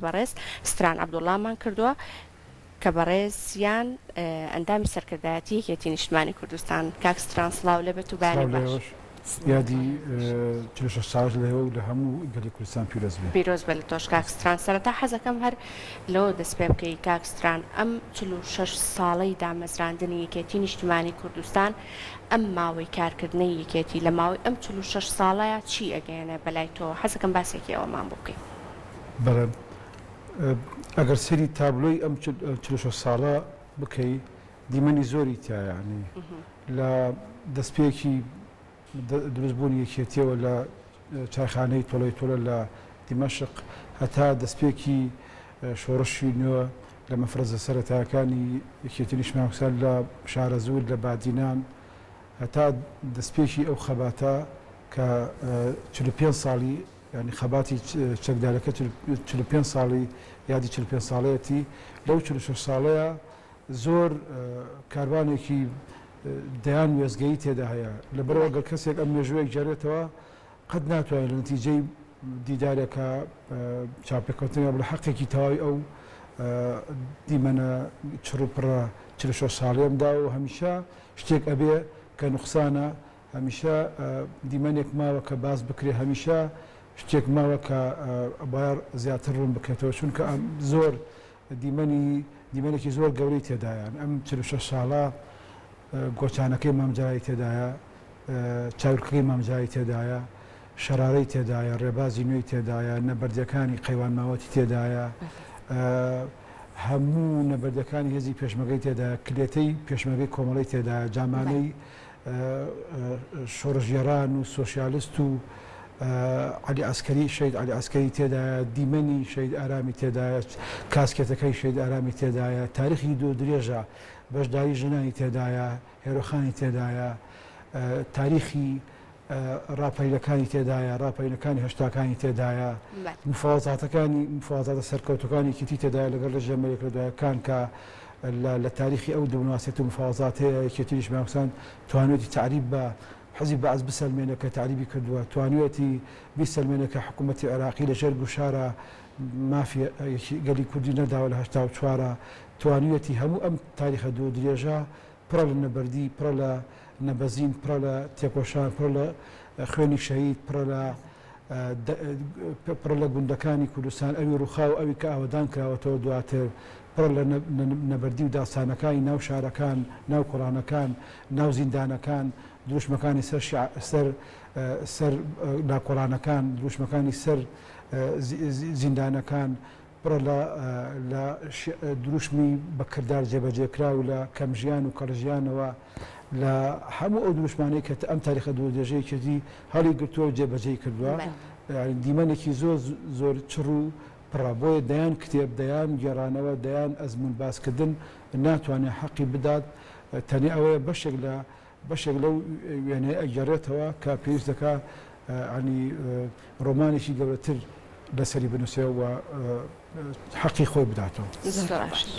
بەڕێز ستران عەبدوڵڵامان کردووە کە بەڕێزیان ئەندامی سەرکردایەتی یەکێتی نیشتمانی کوردستان. کاک ستران سڵاو لەبێت و بانی باش. یادی 46 ساڵ لەوە و لە هەموو گەلی کوردستان پیرۆز بێ لە تۆش کاک ستران. سەرەتا حەزەکەم هەر لەوە دەست پێ بکەی کاک ستران، ئەم 46 ساڵەی دامەزراندنی یەکێتی نیشتمانی کوردستان، ئەم ماوەی کارکردنەی یەکێتی لە ماوەی ئەم 46 ساڵەیە چی ئەگەیەنە بەلای تۆ؟ حەزەکەم باسێکی ئەوەمان بۆ بکەین. بەڵێ ئەگەر سەری تابلۆی ئەم 46 ساڵە بکەی دیمەنی زۆری تایانی لە دەستپێکی دروستبوونی یەکێتیەوە لە چایخانەی تۆڵەی تۆلە لە دیمەشق هەتا دەستپێکی شۆڕشی نوێ لە مەفرەزە سەرەتاکانی یەکێتی نیشتمانی کوردستان لە شارە زوور لە بادینان هەتا دەستپێکی ئەو خەباتە کە 45 ساڵی ینی خەباتی چەکدارەکە 45 ساڵی یادی 45 ساڵەتی لەو 46 ساڵەیە زۆر کاروانێکی دەیان وێزگەی تێدا هەیە لەبەرەوە گەر کەسێک ئەم مێژوەیەک جارێتەوە قەت ناتوانێت لە نتیجەی دیدارێکە چاپێککەوتنی لە حەقێکی تەواوی ئەو دیمەنە چڕوپڕە 46 ساڵێمدا و هەمیشە شتێک ئەبێ کە نوقسانە، هەمیشە دیمەنێک ماوە کە باز بکرێ، هەمیشە شتێک ماوە کە باید زیاتر ڕوون بکرێتەوە چونکە زۆر دیمەنێکی زۆر گەورەی تێدایان. ئەم 46 ساڵە گۆچانەکەی مامجایی تێدایە، چاورکەکەی مامجایی تێدایە، شەرارەی تێدایە، ڕێبازی نوێی تێدایە، نەبەردەکانی قەیوان ماوەتی تێدایە، هەموو نەبەردەکانی هێزی پێشمەرگەی تێدایە، کلێتەی پێشمەرگەی کۆمەڵی تێدایە، جامانەی شۆڕژێران و سۆشیالیست و علی عەسکەری شەید علی عەسکەری تێدایە، دیمەنی شەید ئارامی تێدایە، کاسکێتەکەی شەید ئارامی تێدایە، تاریخی دوو درێژە بەشداری ژنانی تێدایە، هێرۆخانی تێدایە، تاریخی ڕاپەیلەکانی تێدایە، ڕاپەیلەکانی هەشتاکانی تێدایە، مفاوەزاتە سەرکەوتەکانی کیتی تێدایە لەگەڵ لە ژێمەرێک لە دوایەکان کە لە تاریخی ئەو دەوناسێت و مفاوەزات هەیە یەکێتی نیشتمانی کوردستان توانێتی تعریب بە حەزی بەعەز بسەلمێنە کە تعریبی کردووە، توانێتی بیسەلمێنە کە حکوومەتی عێراقی لەژێر گوشارە مافی گەلی کوردی نەداوە لە 84 توانێتی هەموو ئەم تاریخە دوو درێژە پڕە لە نەبەردی، پڕە لە نەبەزین، پڕە لە تێکۆشان، پڕە لە خوێنی شەهید، پڕە لە گوندەکانی کوردستان، ئەوی ڕووخاو ئەوی کە ئاوەدان کراوەتەوە دواتر، پڕە لە نەبەردی و داستانەکانی ناو شارەکان، ناو کۆڵانەکان، ناو زیندانەکان، دروشمەکانی سەر ناکۆڵانەکان، دروشمەکانی سەر زیندانەکان، پڕە لە دروشمی بەکردار جێبەجێکرا و لە کەمژیان و کەڕژیانەوە لە هەموو ئەو دروشمانەی کە ئەم تاریخە دوو درێژەی کردی هەڵی گرتووە و جێبەجێی کردووە. دیمەنێکی زۆر چڕ و پڕە بۆیە دەیان کتێب، دەیان گێڕانەوە، دەیان ئەزمون باسکردن ناتوانێت حەقی بدات. تەنێ ئەوەیە بەشێک لەو وێنەیە ئەگەڕێتەوە کە پێویست دەکات ینی ڕۆمانێکی گەورەتر لەسەری بنووسێ و حەقی خۆی بداتەوە.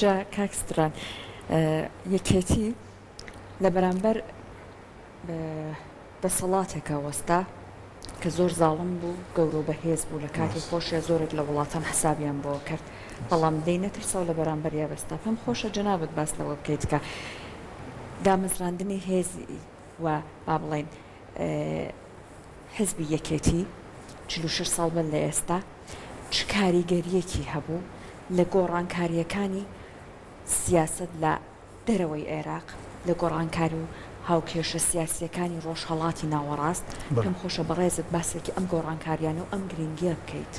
جا کاک ستران یەکێتی لە بەرامبەر دەسەڵاتێکە وەستا کە زۆر زاڵم بوو، گەورە بەهێز بوو، لە کاتی خۆشیە زۆرێک لە وڵاتان حسابیان بۆ کرد، بەڵام دەینەترسەوە لە بەرامبەر یا بەستا. پێم خۆشە جەنابەت باس لەوە بکەیت کە دامەزراندنی هێزی و با بڵێن حزبی یەکێتی 46 ساڵ بن لە ئێستا چ کاریگەریەکی هەبوو لە گۆڕانکاریەکانی سیاست لە دەرەوەی عێراق، لە گۆڕانکاری و هاوکێشە سیاسیەکانی ڕۆژهەڵاتی ناوەڕاست. پێم خۆشە بەڕێزت باسێکی ئەم گۆڕانکاریانە و ئەم گرنگیە بکەیت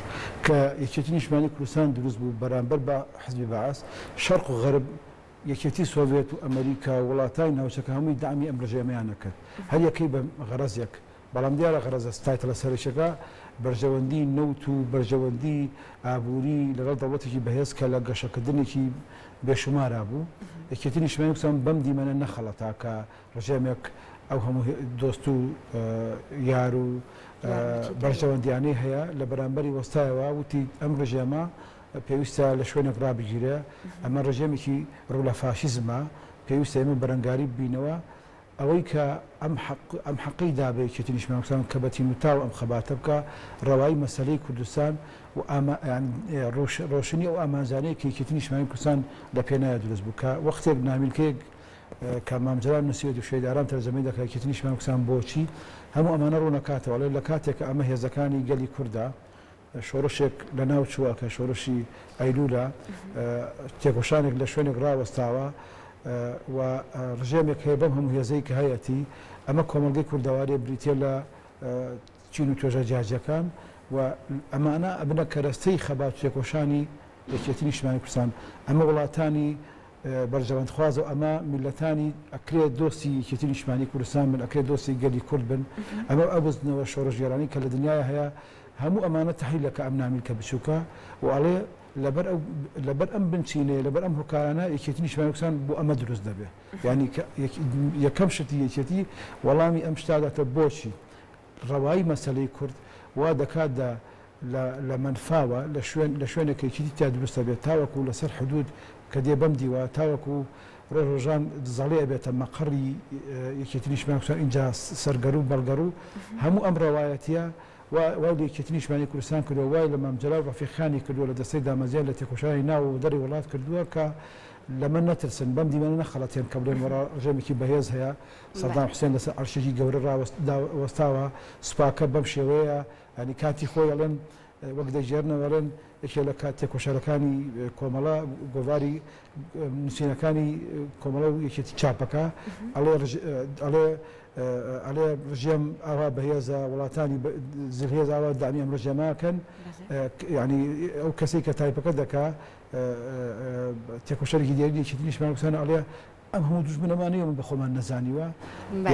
کە یەکێتی نیشتمانی کوردستان دروست بوو بەرامبەر بە حزبی بەعەس، شەرق و غەرب، یەکێتی سۆڤێت و ئەمریکا و وڵاتانی ناوچەکە هەمووی دامی ئەم ڕژێمەیانە کرد، هەر یەکەی بە غەرەزێک. بەڵام دیارە غەرەزە ستایتە لە سەرچەکە بەرژەوەندی نەوت و بەرژەوەندی ئابووری لەگەڵ دەوڵەتێکی بەهێز کە لە گەشەکردنێکی بێشمارا بوو. یەکێتی نیشتمانی کوردستان بەم دیمەنە نەخەڵەتا کە ڕژێمێک ئەو هەموو دۆست و یار و بەرژەوەندیانەی هەیە لە بەرامبەری وەستایەوە وتی ئەم ڕژێمە پێویستە لە شوێنێک ڕابگیرێ، ئەمە ڕژێمێکی ڕوو لە فاشیزمە، پێویستە ئێمە بەرەنگاری بینەوە ئەوەی کە ئەم حەقی دابێ یەکێتی نیشتیمانی کوردستان کە بە تینوتاو ئەم خەباتە بکە ڕەوایی مەسەلەی کوردستان و ڕۆشنی ئەو ئامانزانەیە کە یەکێتی نیشتیمانی کوردستان لە پێنایە دروست بوو کە وەختێک نامیلکەیەک کە مامجلال نووسیوێت و شێداران تەرجەمەی دەکات یەکێتی نیشتیمانی کوردستان بۆچی هەموو ئەمانە ڕوونەکاتەوە لە کاتێک کە ئەمە هێزەکانی گەلی کووردا شۆڕشێک لە ناو چووە کە شۆڕشی ئەیلولە تێکۆشانێک لە شوێنێک ڕاوەستاوە و ڕژێمێک هەیە بەم هەموو هێزەی کە هەیەی ئەمە کۆمەلگەی کوردەواری بریتە لە چین و توێژە جیاجەکان و ئەمانە ئەبنە کەرەستەی خەبات تێکۆشانی یەکێتی نیشتیمانی کوردستان ئەمە وڵاتانی بەرژەوەندخواز و ئەمە میلەتانی ئەکرێت دۆستی یەکێتی نیشتیمانی کوردستان بن ئەکرێت دۆستی گەلی کورد بن ئەمە ئەبزنەوە شۆڕژگێرانی کە لە دنیای هەیە هەموو ئەمانە تەحلیلەکە ئەم نامیلکە بچووکە و ئەڵێ لەبەر ئەم بنچینەیە لەبەر ئەم هۆکارانە یەکێتی نیشتیمانی کوردستان بۆ ئەمە دروست دەبێت یعنی یەکەم شتی یەکێتی وەڵامی ئەم شتاداتە بۆچی ڕەوایی مەسەلەی کورد وا دەکاتدا لە منفاوە لە شوێنێک یەکێتی تا دروست دەبێت تاوەکو لەسەر حدود کە دێ بەم دیوە تاوەکو ڕۆژان دزەڵێ ئەبێتە مەقڕی یەکێتی نیشتیمانی کوردستان اینجا سەرگەڕ و بەڵگەڕ و هەموو ئەم ڕەوایەتیە وای لە یەکێتی نیشتیمانی کوردستان کردووە وای لە مامجلال ڕەفیقانی کردووە لە دەستەی دامەزیان لە تێکۆشانی ناو و دەری وڵات کردووە کە لەمە نەترسن بەم دیمەنە نەخەڵەتێن کە بڵێن وەرا ڕژێمێکی بەهێز هەیە سەدام حوسێن لەسەر عەرشێکی گەورە ڕاوەستاوە سوپاکە بەم شێوەیە ینی کاتی خۆی ئەڵێن وەک دەژێرنەوەڵێن یەکێ لە کات تێکۆشەرەکانی کۆمەڵە گۆڤاری نووسینەکانی کۆمەڵە و یەکێتی چاپەکە ئەڵێ ڕژێم ئاوا بەهێزە وڵاتانی زلهێز ئاوا دامی ئەم ڕژێماکەن ینی ئەو کەسێک کە تایپەکە دەکا تێکۆشەرێکی دیاری یەکێتی نیشتیمانی کوردستان ئەڵێ ئەم هەموو دوژمنەمانەیە من بە خۆمان نەزانیوە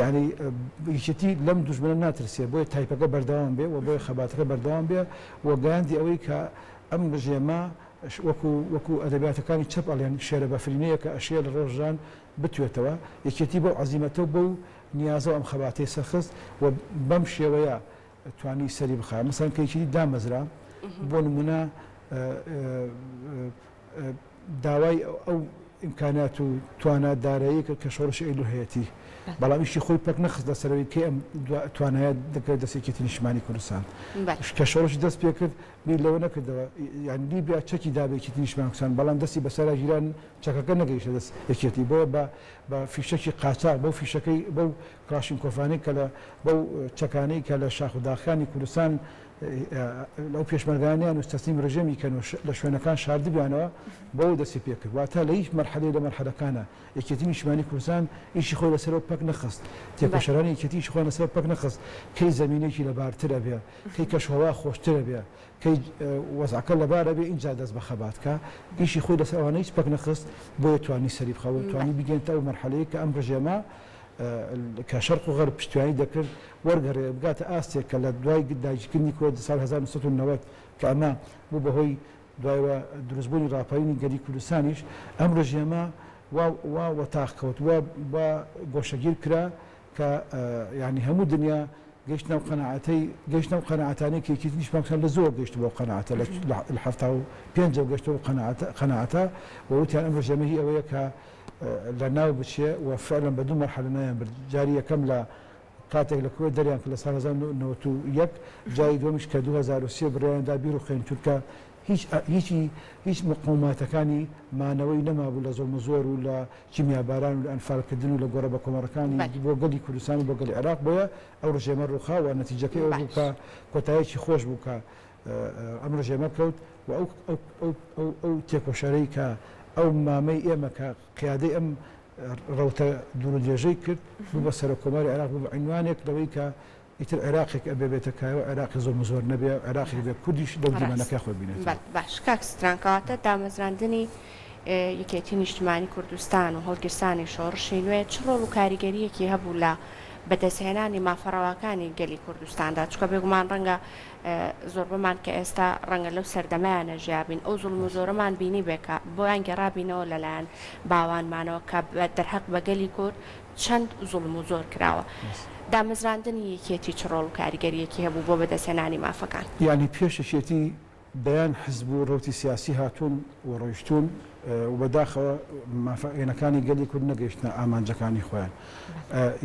یعنی یەکێتی لەم دوژمنە ناترسێ بۆیە تایپەکە بەردەوام بێ و بۆیە خەباتەکە بەردەوام بێ و گەیاندی ئەوەی کە ئەم ڕژێمە وەکو ئەدەبیاتەکانی چەپ ئەڵێن شێرە بەفرینەیە کە ئەشێ لە ڕۆژان بتوێتەوە یەکێتی بەو عەزیمەتە و بەو نیازە ئەم خەباتەی سەرخست و بەم شێوەیە توانی سەری بخا مەسەڵەن کە یەکێتی دامەزرا بۆ نمونە داوای ئەو ئیمکانات و توانادارایی کە شۆڕشی ئەیلول هەیەی بەڵام ئیشی خۆی پەک نەخست لەسەرەوەی کێ ئەم توانایە دەکرێت دەست یەکێتی نیشتیمانی کوردستان کە شۆڕشی دەست پێ کرد بیر لەوە نەکردەوە یعنی لیبیا چەکی دابێت یەکێتی نیشتیمانی کوردستان بەڵام دەستی بەسەرا ژیران چەکەکە نەگەیشتە دەست یەکێتی بۆیە بە فیشەکی قاچاق بەو فیشەکەی بەو کلاشینکۆفانەی کە لە بەو چەکانەی کە لە شاخ و داخانی کوردستان لەو پێشمەرگانیان و تەسلیم ڕژێمی کەن لە شوێنەکان شاردبیانەوە بۆ دەستی پێکرد واتە لە هیچ مەرحەلەی لە مەرحەلەکانە یەکێتی نیشتیمانی کوردستان ئیشی خۆی لەسەرەوە پەک نەخست تێکۆشەرانی یەکێتی ئیشی خۆیان لەسەر پەک نەخست کەی زەمینێکی لەبارترە بێ کەی کەشهەوا خۆشترە بێ کەی وەزعەکە لەبارە بێ اینجا دەست بە خەباتکە ئیشی خۆی لەسەر ئەوانە هیچ پەک نەخست بۆیە توانی سەری بخەوە توانی بگەێنێتە ئەو مەرحەلەیە کە ئەم ڕژێمە کە شەرق و غەرب پشتیوانی دەکرد وەرگەڕێ بگاتە ئاستێک کە لە دوای داگیرکردنی کورد ساڵ 1990 کە ئەمە بوو بەهۆی دوایەوە دروستبوونی ڕاپەڕینی گەلی کوردستانیش ئەم ڕژێمە وا وەتاق کەوت وا گۆشەگیر کرا کە یعنی هەموو دنیا گەیشتنە و قەناعەتانەی کە یەکێتی نیشتیمانی کوردستان لە زۆر گەیشت بۆ قەناعەتە لە 75 گەشتەوە قەناعەتە ووتیان ئەم ڕژێمە هی ئەوەیە کە لە ناو بچێ و فعلا بە دوو مەرحەلە نایان برد جاری یەکەم لە کاتێک لە کوێ دەریان کرد لە ساڵ 1991 جاری دووەمیش کە 2003 بڕیاندا بیر و خێن چونکە هیچ مقاوماتەکانی مانەوەی نەمابوو لە زۆر زۆر و لە کیمیاباران و لە ئەنفالکردن و لە گۆڕە بە کۆمەڕەکانی بۆ گەلی کوردستان و بۆ گەلی عێراق بۆیە ئەو ڕژێمە ڕووخاوە نەتیجەکەی ئەو بوو کە کۆتاییەکی خۆش بوو کە ئەم ڕژێمە کەوت و ئەو تێکۆشەرەی کە ئەو مامەی ئێمە کە قیادەی ئەم ڕەوتە دوورودێژەی کرد بوو بە سەرۆک کۆماری عێراق بوو بە عنوانێک لەوەی کە ئیتر عێراقێک ئەبێ بێتە کایەوە عێراقی زۆر نەبێ عێراقی بێ کوردیش لەو دیمەنەکە خۆی بینێت باش کاک سترانکەواتە دامەزراندنی یەکێتی نیشتیمانی کوردستان و هەڵگرسانی شۆڕشی نوێ چ ڕۆڵ و کاریگەریەکی هەبوو لە بەدەستهێنانی مافەڕەواکانی گەلی کوردستاندا چکە بێگومان ڕەنگە زۆر بمان کە ئێستا ڕەنگە لەو سەردەمایانە ژیابین ئەو زوڵم و زۆرەمان بینی بێکە بۆیان گەڕابینەوە لەلایەن باوانمانەوە کە دەرحەق بە گەلی کورد چەند زوڵم و زۆر کراوە دامەزراندنی یەکێتی چ ڕۆڵ و کاریگەریەکی هەبوو بۆ بەدەستهێنانی مافەکان یعنی پێشەشێتی دەیان حزب و ڕوتی سیاسی هاتوون و ڕۆیشتون و بەداخەوە مافەقینەکانی گەلی کورد نەگەیشتنە ئامانجەکانی خۆیان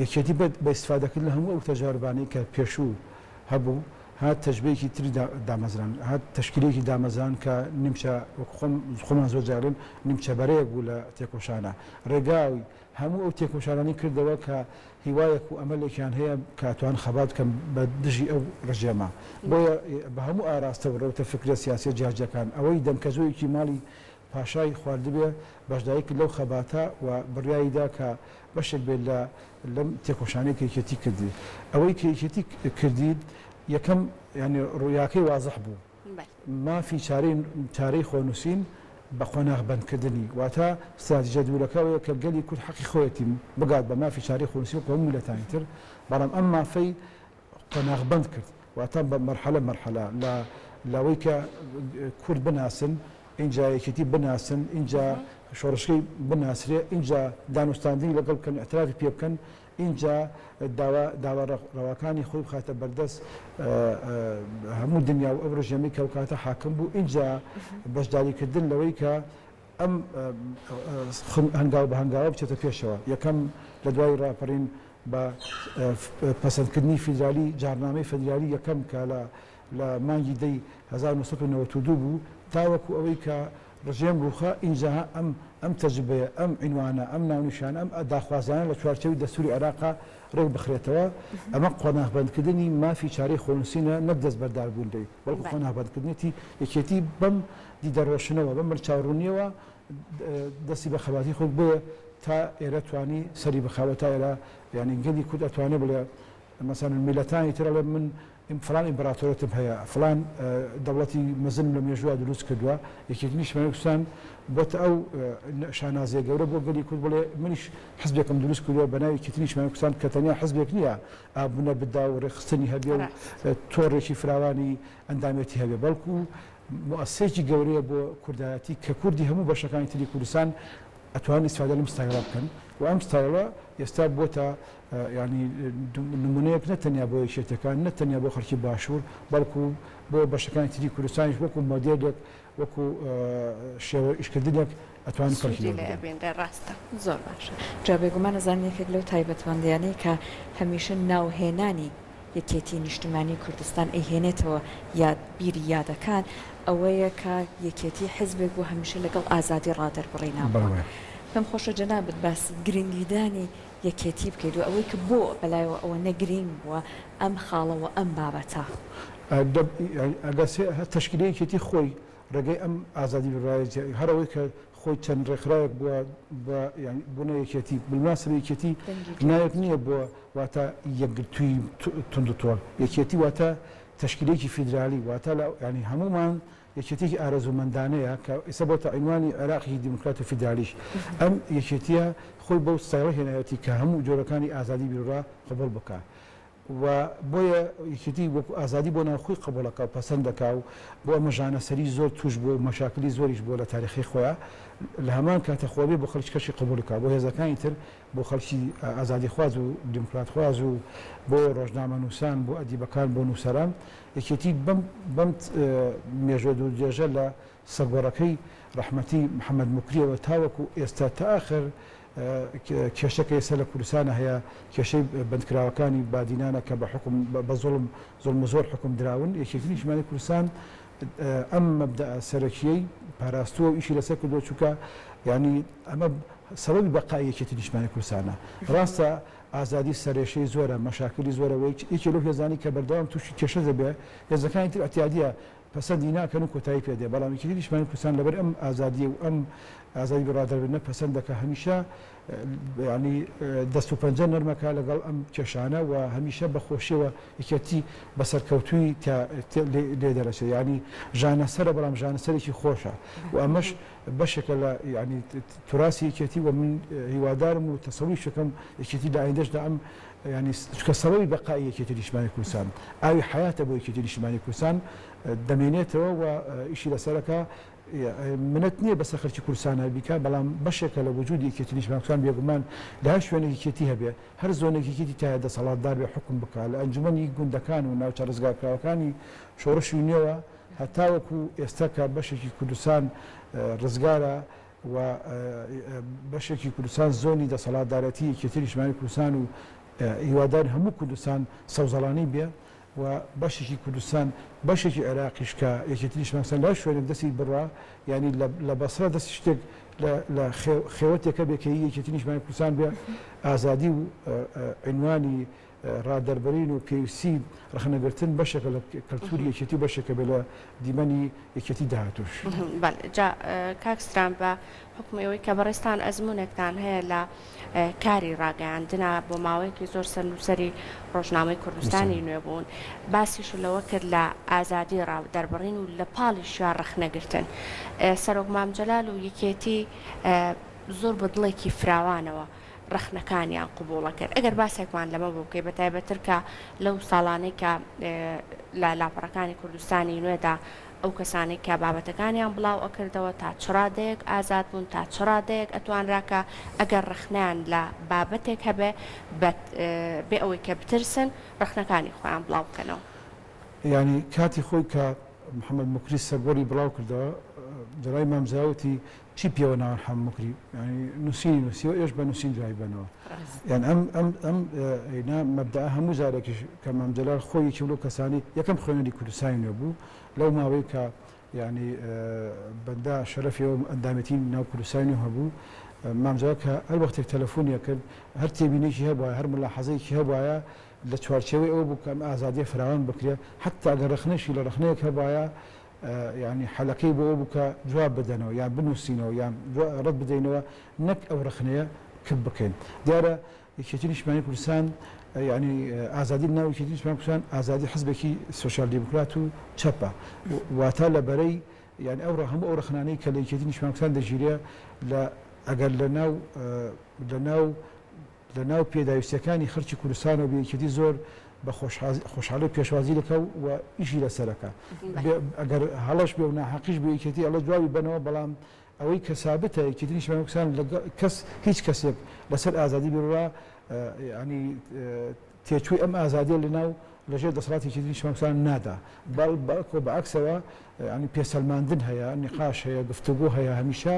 یەکێتی بە ئیستفادەکرد لە هەموو ئەو تەجاربانەی کە پێشوو هەبوو هات تەجبەیەکی تری دامەزران هات تەشکیلێکی دامەزان کە نیمچە خۆمان زۆر جارن نیمچەبەرەیەک بوو لە تێکۆشانە ڕێگاوی هەموو ئەو تێکۆشانانی کردەوە کە هیوایەک و ئەمەلێکیان هەیە کاتوان خەبات کەم بە دژی ئەو ڕژێمە بۆیە بە هەموو ئاراستە و ڕێوتە فکرە سیاسی جیاجەکان ئەوەی دەمکەزۆیەکی ماڵی پاشای خواردبێ بەشدایکی لەو خەباتە و بڕیاییدا کە بەشێک بێت لەم تێکۆشانەی کەیکێتی کردی ئەوەی کەیکێتی کردید یەکەم ینی ڕوویاکەی وازح بوو مافی چارەی خۆنووسین بە خۆناغبەندکردنی واتە استراتیژە دوورەکەوەیە کە گەلی کورد حەقی خۆیەتی بگات بە مافی چارەی خۆنووسی و هەموو میلەتانی تر بەڵام ئەم مافەی خۆناغبەند کرد واتە بە مەرحەلە لەوەی کە کورد بناسن اینجا یەکێتی بناسن اینجا شۆڕشکەی بناسرێ اینجا دانوستاندنی لەگەڵ بکەن ئەترافی پێ بکەن اینجا داواڕەواکانی خۆی بخاتە بەردەست هەموو دنیا و ئەو ڕژێمی کە کاتە حاکم بوو اینجا بەشداریکردن لەوەی کە ئەم هەنگاو بە هەنگاوە بچێتە پێشەوە یەکەم لە دوای ڕاپەڕین بە پەسەندکردنی فیدرالی جارنامەی فەدرالی یەکەم کە لە مانگی دەی 1992 بوو تاوەکو ئەوەی کە ڕژێم ڕوخە اینجا ئەم تەجربەیە ئەم عنوانە ئەم ناونیشان ئەم داخوازانە لە چوارچەوی دەستوری عێراقا ڕێک بخرێتەوە ئەمە خۆناغبەندکردنی مافی چارەی خۆنووسینە نەک دەست بەرداربوون بەڵکو خۆناغبەندکردنێتی یەکێتی بەم دیدەڕۆشنەوە بەم بەرچاوڕوونیەوە دەستی بە خەباتی خۆی بۆیە تا ئێرە توانی سەری بخاوە تا ئێرە یعنی گەلی کورد ئەتوانێت بڵێ مەسەن میلەتانی ترە لە من فلان ئیمپراتۆرەتم هەیە فلان دەوڵەتی مەزن لە مێژووە دروست کردووە یەکێکنی شمێکستان بۆتە ئەو شانازیە گەورە بۆ گەلی کورد بڵێ منیش حزبێکم دروست کردووە بە ناوی کتنی شمێکستان کە تەنیا حزبێک نییە ئابوونە بدا و ڕێخستنی هەبێ و تۆڕێکی فراوانی ئەندامێتی هەبێ بەڵکو مؤسسەیەکی گەورەیە بۆ کوردایەتی کە کوردی هەموو بەشەکانی تری کوردستان ئەتوان ئیسفادە لەم ستایلە بکەن و ئەم ستایلە ئێستا بۆتە ینی نمونەیەک نەتەنیا بۆ یەکێتەکان نەتەنیا بۆ خەڵکی باشوور بەڵکو بۆ بەشەکانی تری کوردستانیش وەکو مۆدێلێک وەکو شێوە ئیشکردنێک ئەتوان فەرقی ڕاستە زۆر باشە جا بێگومان نەزان یەکێک لەو تایبەتمەندیانەی کە هەمیشە ناوهێنانی یەکێتی نیشتمانی کوردستان ئەیهێنێتەوە یاد بیری یادەکان ئەوەیە کە یەکێتی حزبێک بۆ هەمیشە لەگەڵ ئازادی ڕادەربڕیناوە پێم خۆشە جەنابەت باسی گرنگیدانی یەکێتی بکەیت و ئەوەی کە بۆ بەلایەوە ئەوە نەگرنگ بووە ئەم خاڵەوە ئەم بابەتە تەشکیلەیەکێتی خۆی ڕێگەی ئەم ئازادی هەرەوەی کە خۆی چەند ڕێکخراوێک بوونە یەکێتی بماسب یەکێتی نایەک نییە بۆ واتە یەکگرتووی تونند و تۆڵ یەکێتی واتە تەشکیلێکی فیدرالی واتە ینی هەمومان یەکێتێکی ئارەزومەندانەیە کە ئێستا بۆتە عنوانی عێراقی دیموکرات و فیدرالیش ئەم یەکێتیە خۆی بەو ستایڵە هێنایەتی کە هەموو جۆرەکانی ئازادی بیرڕا قبول بکات و بۆیە یەکێتی وەکو ئازادی بۆ ناوخۆی قبولەکە و پەسەند دەکا و بۆ ئەمە ژانەسەری زۆر توش بۆ مەشاکلی زۆریش بۆ لە تاریخی خۆیان لە هەمان کاتە خۆبێ بۆ خەڵکی کەشی قبولەکە بۆ هێزەکانی تر بۆ خەڵکی ئازادی خواز و دیموکرات خواز و بۆ ڕۆژنامە نووسان بۆ ئەدیبەکان بۆ نووسەران یەکێتی بەم مێژوە دوو درێژە لە سەرگۆڕەکەی ڕەحمەتی محەممەد موکریەوە تاوەکو ئێستا تا ئاخر کێشەکە ئێستا لە کوردستانە هەیە کێشەی بەندکراوەکانی بادینانە کە بە حکم بە زۆڵم زۆر حکم دراون یەکێتی نیشتمانی کوردستان ئەم مەبدە سەرەکیەی پاراستووە و ئیشی لەسەر کردووە چووکە ینی ئەمە سەبەبی بەقای یەکێتی نیشتمانی کوردستانە ڕاستە ئازادی سەرێشەی زۆرە مەشاکلی زۆرەوەی یەکێ لەو هێزانی کە بەردەوام تووشی کێشە دەبێ هێزەکانی تر ئەتیادیە پەسەندی ناکەن و کۆتایی پێدێ بەڵام یەکێتی نیشتمانی کوردستان لەبەر ئەم ئازادی و ئەم ئازادی بڕادەربردنە پەسەند دەکە هەمیشە ینی دەست و پەنجە نەرمەکە لەگەڵ ئەم کێشانە و هەمیشە بەخۆشیەوە یەکێتی بەسەرکەوتووی لێ دەرەچێت ینی ژانەسەرە بەڵام ژانەسەرێکی خۆشە و ئەمەش بەشێکە لە ینی توراسی یەکێتی و من هیوادارم و تەسەووری شەکەم یەکێتی لە ئایندەشدا ئەم ینی کە سەبەبی بەقای یەکێتی نیشتمانی کوردستان ئاوی حیاتە بۆ یەکێتی نیشتمانی کوردستان دەمێنێتەوە و ئیشی لەسەرەکە منەت نییە بەسەر خەڵکی کوردستانە بیکە بەڵام بەشێکە لە وجودی یەکێتی نیشتمانی کوردستان بێگومان لە هەر شوێنێکی یەکێتی هەبێ هەر زۆنێکی یەکێتی تایە دەسەڵاتدار بێ حکم بکات لە ئەنجومەنی گوندەکان و ناوچە ڕزگارکراوەکانی شۆڕشی نوێەوە هەتاوەکو ئێستا کە بەشێکی کوردستان ڕزگارە و بەشێکی کوردستان زۆنی دەسەڵاتدارەتی یەکێتی نیشتیمانی کوردستان و هیوادار هەموو کوردستان سەوزەڵانی بێ و بەشێکی کوردستان بەشێکی عێراقیش کە یەکێتی نیشتیمانی کوردستان لای شوێنێک دەستی بڕوا ینی لە بەسرە دەستی شتێک لە خێوەتێکە بێکە یەکێتی نیشتیمانی کوردستان بێ ئازادی و عنوانی ڕادەربەرین و پێویستی ڕخنەگرتن بەشێکە لە کەلتوری یەکێتی بەشێکە بێ لە دیمەنی یەکێتی داهاتوش. جا کاکستران بە حکومەوەی کە بەڕێستان ئەزمونێکتان هەیە لە کاری ڕاگەیاندنا بۆ ماوەیەکی زۆر سەرنووسەری ڕۆژنامەی کوردستانی نوێ بوون باسیش لەوە کرد لە ئازادی ڕادەربڕین و لە پاڵی شوار ڕخنەگرتن سەرۆک مام جەلال و یەکێتی زۆر بەدڵێکی فراوانەوە ڕخنەکانیان قوبوڵە کرد ئەگەر باسێکمان لەمە بوو بکەی بەتایبەتر کە لەو ساڵانەی کە لە لاپەڕەکانی کوردستانی نوێدا ئەو کەسانی کە بابەتەکانیان بڵاو ئەکردەوە تا چڕادەیەک ئازاد بوون تا چڕادەیەک ئەتوانراکە ئەگەر ڕخنیان لە بابەتێک هەبێ بێ ئەوەی کە بترسن ڕخنەکانی خۆیان بڵاو بکەنەوە ینی کاتی خۆی کە محەممەد مکری سەرگۆری بڵاو کردەوە جەلای مامزاوتی چی پێوە ناوە حەم مکری نووسینی نووسیەوە ئێش بە نووسین دوای بنەوە یان ئەم مەبدە هەموو جارێکیش کە مام جەلال خۆی یەکی لەو کەسانی یەکەم خوێنەری کوردستانی نوێ بوو لەو ماوەی کە ینی بەندا شەرەفیەوە ئەندامەتی ناو کوردستانی هەبوو مام جەلال کە هەر وەختێک تەلەفۆنیە کرد هەر تێبینێکی هەبووە هەر ملاحەزەیەکی هەبووە لە چوارچێوەی ئەوە بوو کە ئەم ئازادیە فراوان بکرێ حتا ئەگەر ڕخنەشی لە ڕخنەیەک هەبووە ینی حەلەکەی بۆ ئەو بکە جواب بدەنەوە یان بنووسینەوە یان ڕەت بدەینەوە نەک ئەو ڕخنەیە کرد بکەین دیارە یەکێتی نیشتیمانی کوردستان ینی ئازادی ناو یەکێتی نیشتیمانی کوردستان ئازادی حزبێکی سۆشیال دیموکرات و چەپە واتە لەبەرەی یعنی ئەو هەموو ئەو ڕخنانەی کە لە یەکێتی نیشتیمانی کوردستان دەژیرێ ئەگەر لە ناو پێداویستەکانی خەڵکی کوردستانەوە بە یەکێتی زۆر بە خۆشحاڵی پێشوازی دەکە و ئیشی لەسەرەکە ئەگەر هەڵەش بێ و ناحەقیش بە یەکێتی ئەڵە جوابی بنەوە بەڵام ئەوەی کە سابتە یەکێتی نیشتیمانی کوردستان کەس هیچ کەسێک لەسەر ئازادی بێڕوا ینی تێچووی ئەم ئازادیە لەناو لەژێر دەسەڵاتی یەکێتی نیشتیمانی کوردستان نادا بەڵکو بەعکسەوە ینی پێسەلماندن هەیە نیقاش هەیە گفتوگۆ هەیە هەمیشە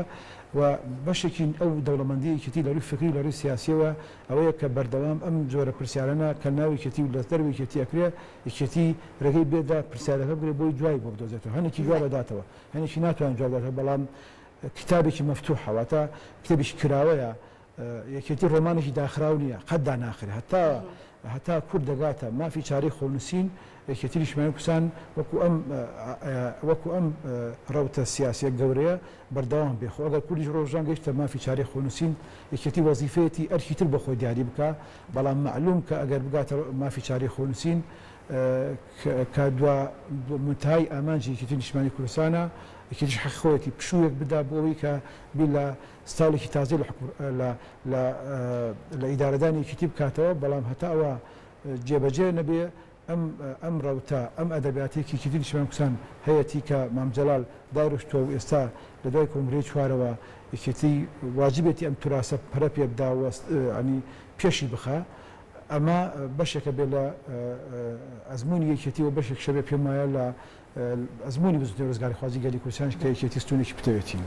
و بەشێکی ئەو دەوڵەمەندی یەکێتی لە ڕووی فکری لە ڕووی سیاسیەوە ئەوەیە کە بەردەوام ئەم جۆرە پرسیارانە کە ناو یەکێتی و لە دەروی یەکێتی ئەکرێ یەکێتی ڕێگەی بێدا پرسیارەکە بێ بۆی دوای بۆ بدۆزێتەوە هەنێکی جواب داداتەوە هەنێکی ناتوانێت جواب بداتەوە بەڵام کتابێکی مەفتوحە واتە کتێبێکی کراوەیە یەکێتی ڕۆمانێکی داخراو نییە قەت داناخرێ هەتا کورد دەگاتە مافی چارەی خۆنووسین یەکێتی نیشتیمانی کوردستان وەکو ئەم ڕەوتە سیاسیە گەورەیە بەردەوام بێ خۆ ئەگەر کوردیش ڕۆژان گەیشتە مافی چارەی خۆنووسین یەکێتی وەزیفەیەتی ئەرکی تر بە خۆی دیاری بکە بەڵام معلوم کە ئەگەر بگاتە مافی چارەی خۆنووسین کە دووە منتهای ئامانجی یەکێتی نیشتیمانی کوردستانە یەکێتیش حەقی خۆیەتی پشوویەک بدا بۆ ئەوەی کە بیر لە ستاڵێکی تازەی لە ئیدارەدانی یەکێتی بکاتەوە بەڵام هەتا ئەوە جێبەجێ نەبێ ئەم ڕەوتە ئەم ئەدەبیاتێکی یەکێتی نیشتیمانی کوردستان هەیەی کە مام جەلال دایڕشتووە و ئێستا لە دوای کۆنگرەی چوارەوە یەکێتی واجبێتی ئەم توراسە پەرە پێ بدا ینی پێشی بخە ئەمە بەشێکە بێ لە ئەزمموی یەکێتی و بەشێک شەبێ پێم وایە لە ئەزمموی بزنی ڕزگاری خوازی گەلی کوردستانش کە یەکێتی ستونێکی پتەوێتی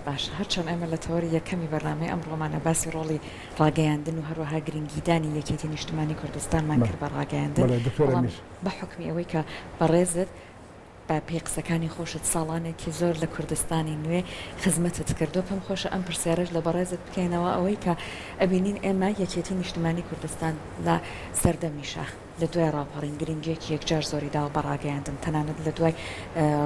باش هەرچەند ئەمە لە تەوەری یەکەمی بەرنامەی ئەمڕۆمانە باسی ڕۆڵی ڕاگەیاندن و هەروەها گرنگیدانی یەکێتی نیشتیمانی کوردستانمان کرد بە ڕاگەیاندن بە حکمی ئەوەی کە بەڕێزت بە پێی قسەکانی خۆشت ساڵانێکی زۆر لە کوردستانی نوێ خزمەتت کردو پێم خۆشە ئەم پرسیارەش لە بەڕێزت بکەینەوە ئەوەی کە ئەبینین ئێمە یەکێتی نیشتیمانی کوردستان لە سەردەمی شاخ لە دوای ڕاپەڕین گرنگێکی یەکجار زۆری داوە بە ڕاگەیاندن تەنانەت لە دوای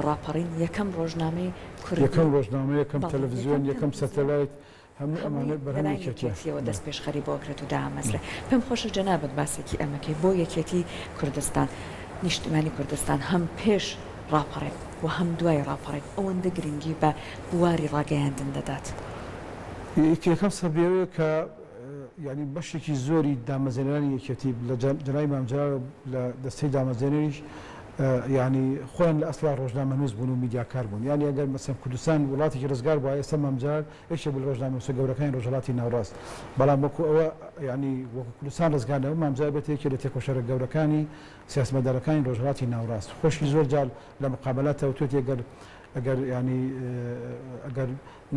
ڕاپەڕین یەکەم ڕۆژنامەی کوردی یەکەم ڕۆژنامە یەکەم تەلەڤیزیۆن یەکەم سەتەلایت هەموو ئەمانە بەرهەمێکیەوە دەست پێشخەری بۆ کرێت و دامەزرێ پێم خۆشە جەنابەت باسێکی ئەمەکەی بۆ یەکێتی کوردستان نیشتیمانی کوردستان هەم پێش ڕاپەڕێت و هەم دوای ڕاپەڕێت ئەوەندە گرنگی بە بواری ڕاگەیاندن دەدات یەکەم سەبێوەیە کە ینی بەشێکی زۆری دامەزێنەرانی یەکێتی لە جەنای مام جەلال لە دەستەی دامەزێنەریش ینی خۆیان لە ئەسڵا ڕۆژنامە نووس بوون و میدیاکار بوون یانی ئەگەر مەسەن کوردستان وڵاتێکی ڕزگار بووە ئێستا مامجار یەکێک بوو لە ڕۆژنامەنووسە گەورەکانی ڕۆژهەڵاتی ناوڕاست بەڵام وەکو ئەوە ینی وەکو کوردستان ڕزگار نەبوو مامجار بێت یەکێک لە تێکۆشەرە گەورەکانی سیاسەتمەدارەکانی ڕۆژهەڵاتی ناوڕاست خۆشی زۆر جار لە مقابلاتەوە توێت ئەگەر ینی ئەگەر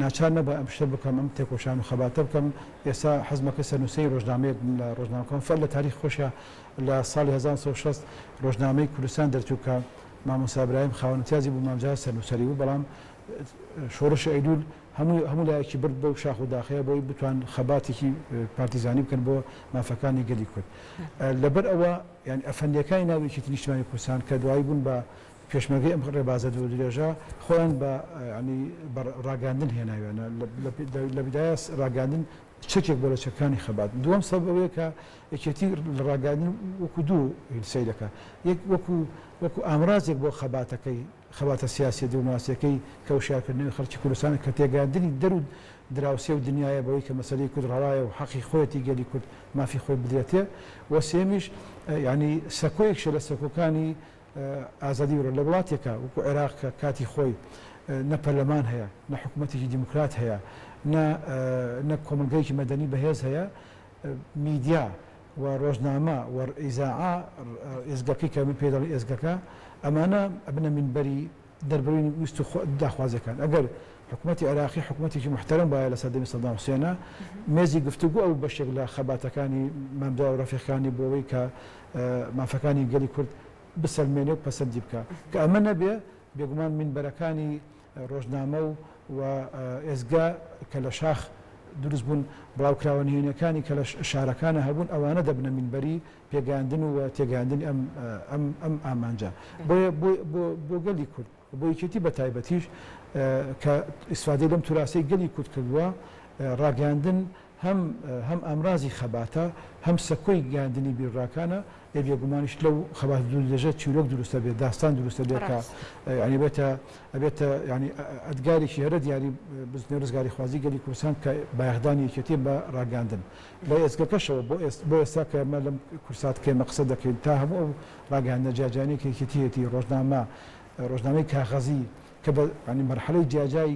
ناچار نەبە ئەم شتە بکەم ئەم تێکۆشان و خەباتە بکەم ئێستا حەزمەکە سەرنووسەی ڕۆژنامەیەک لە ڕۆژنامەکەم فەر لە تاریخ خۆشە لە ساڵی 1960 ڕۆژنامەی کوردستان دەرچوو کە مامۆستا ئیبراهیم خاوەنتیازی بوو مامجار سەرنووسەری بوو بەڵام شۆڕش ئەیلول هەموو لایەکی برد بۆ شاخ و داخەیە بۆی بتوان خەباتێکی پارتیزانی بکەن بۆ مافەکانی گەلی کورد لەبەر ئەوە یعنی ئەفەندیەکانی ناوێکی نیشتیمانی کوردستان کە دوایی بوون بە پێشمەرگەی ئەم ڕێبازە درێژە خۆیان بە ینی ڕاگاندن هێناوێنە لە بیدایە ڕاگاندن چەکێک بۆ لە چەکانی خەبات دووەم سەبەب ئەوەیە کە یەکێتی لە ڕاگاندن وەکو دوو سەیرەکە یەک وەکو ئامرازێک بۆ خەباتەکەی خەباتە سیاسی دیموکراسیەکەی کەوشارکردنەوەی خەڵکی کوردستان کە تێگەاندنی دەر و دراوسێ و دنیاە بەوەی کە مەسەلەی کورد ڕەوایە و حەقی خۆیەتی گەلی کورد مافی خۆی بدرێتێ وە سێمیش ینی سەکۆیەکشە لە سەکۆکانی ئازادی لە وڵاتێکە وەکو عێراق کە کاتی خۆی نە پەرلەمان هەیە نە حکوومەتێکی دیموکرات هەیە نە کۆمەلگەیەکی مەدەنی بەهێز هەیە میدیا و ڕۆژنامە و ئیزاعا ئێزگەکەی کە من پێدەڵی ئێزگەکە ئەمانە ئەبنە منبەری دەربڕینی ویست و داخوازەکان ئەگەر حکوومەتی عێراقی حکوومەتێکی محتەرەم وایە لە سەردەمی سەدام حوسێنە مێزی گفتوگو ئەو بەشێک لە خەباتەکانی مامدوا و ڕەفیقەکانی بۆەوەی کە مافەکانی گەلی کورد بسەلمێنێ و پەسەندی بکە کە ئەمە نەبێ بێگومان منبەرەکانی ڕۆژنامە و ئێزگا کە لە شاخ دروست بوون بڵاوکراوە نهێنیەکانی کە لە شارەکانە هەبوون ئەوانە دەبنە منبەری پێگەاندن و تێگەاندنی ئەم ئامانجا بۆ گەلی کورد بۆ یەکێتی بە تایبەتیش کە ئیسفادەی لەم توراسی گەلی کورد کردووە ڕاگەاندن هەم ئامرازی خەباتە هەم سەکۆی گەاندنی بیرڕاکانە بێگومانیش لەو خەبات دوورلێژە چیرۆک دروستە بێت داستان دروستە بێت کە ینی ئەبێتە ینی ئەدگارێکی هەرە دیاری بزنێ ڕزگاری خوازی گەلی کوردستان کە بایەخدانی یەکێتی بە ڕاگەاندن لە ئێزگەکەشەوە بۆ ئێستا کە ئەمە لەم کورسات کێ مەقسە دەکەین تا هەموو ئەو ڕاگەاندنە جیاجانی کە یەکێتیەتی ڕۆژنامەی کاغەزی کە بە ینی مەرحەلەی جیاجای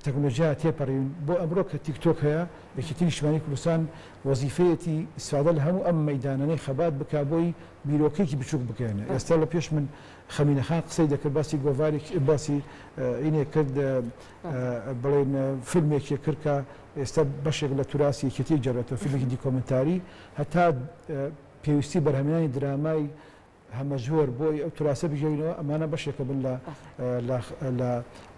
تەکنۆلۆژیا تێپەڕین بۆ ئەمڕۆ کە تیکتۆک هەیە یەکێتی نیشتیمانی کوردستان وەزیفەیەتی ئیسفادە لە هەموو ئەم مەیدانانەی خەبات بکا بۆی بیرۆکەیەکی بچووک بکەێنێ ئێستا لە پێش من خەمینەخان قسەی دەکرد باسی گۆڤارێکی باسی ئینێ کرد بڵێن فیلمێکی کرد کە ئێستا بەشێک لە توراسی یەکێتی جەڕێتەوە فیلمێکی دیکۆمنتاری هەتا پێویستی بەرهەمێنانی درامای هەمەژۆر بۆی ئەو توراسە بژێنەوە ئەمانە بەشێکە بن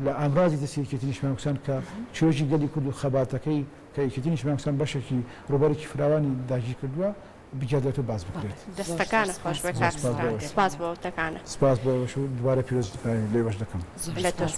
لە ئامرازی دەستی یەکێتی نیشتیمانی کوردستان کە چێژی گەلی کورد و خەباتەکەی کە یەکێتی نیشتیمانی کوردستان بەشێکی ڕوبەرێکی فراوانی داگیر کردووە بجێدرێت و باز بکرێت دەستەکانە خۆش بە کاکستان سپاس بۆ ئەوتەکانە سپاس بۆ دووارە پیرۆز لێ بەش دەکەم لە تۆش